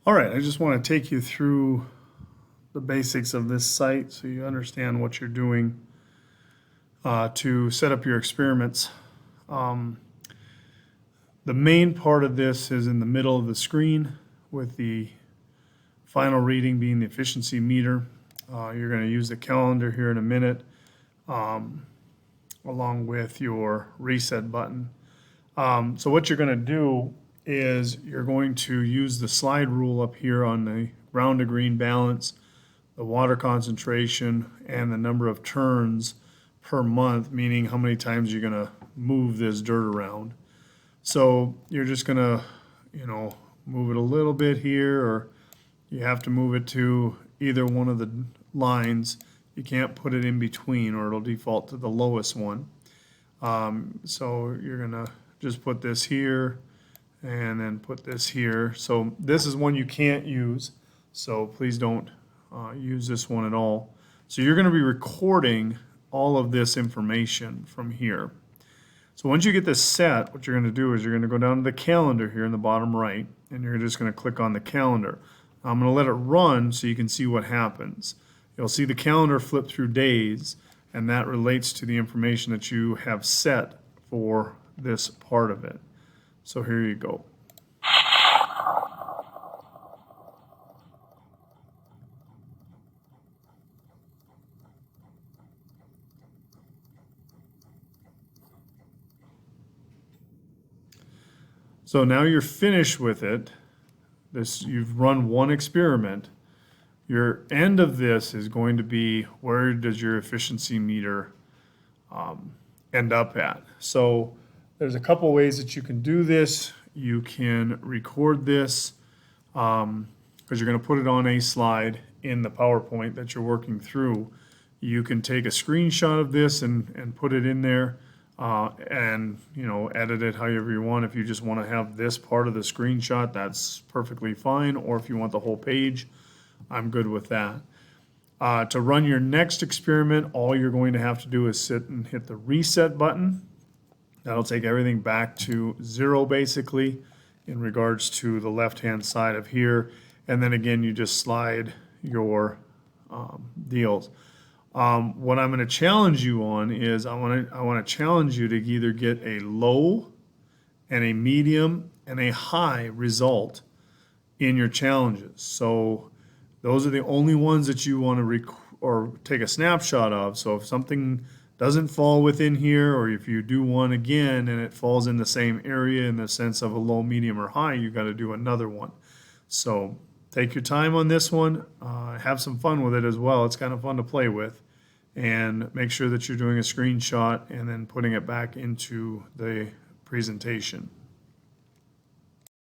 All right, I just want to take you through the basics of this site so you understand what you're doing to set up your experiments. Um, the main part of this is in the middle of the screen with the final reading being the efficiency meter. You're going to use the calendar here in a minute along with your reset button. So what you're going to do is you're going to use the slide rule up here on the brown to green balance, the water concentration, and the number of turns per month, meaning how many times you're going to move this dirt around. So you're just going to, move it a little bit here, or you have to move it to either one of the lines. You can't put it in between or it'll default to the lowest one. So you're going to just put this here and then put this here. So this is one you can't use, so please don't use this one at all. So you're going to be recording all of this information from here. So once you get this set, what you're going to do is you're going to go down to the calendar here in the bottom right, and you're just going to click on the calendar. I'm going to let it run so you can see what happens. You'll see the calendar flip through days, and that relates to the information that you have set for this part of it. So here you go. So now you're finished with it. You've run one experiment. Your end of this is going to be where does your efficiency meter end up at. So there's a couple ways that you can do this. You can record this because you're going to put it on a slide in the PowerPoint that you're working through. You can take a screenshot of this and put it in there and edit it however you want. If you just want to have this part of the screenshot, that's perfectly fine. Or if you want the whole page, I'm good with that. To run your next experiment, all you're going to have to do is sit and hit the reset button. That'll take everything back to 0 basically in regards to the left-hand side of here. And then again, you just slide your deals. What I'm going to challenge you on is I want to challenge you to either get a low and a medium and a high result in your challenges. So those are the only ones that you want to take a snapshot of. So if something doesn't fall within here, or if you do one again and it falls in the same area in the sense of a low, medium, or high, you got to do another one. So take your time on this one. Have some fun with it as well. It's kind of fun to play with. And make sure that you're doing a screenshot and then putting it back into the presentation.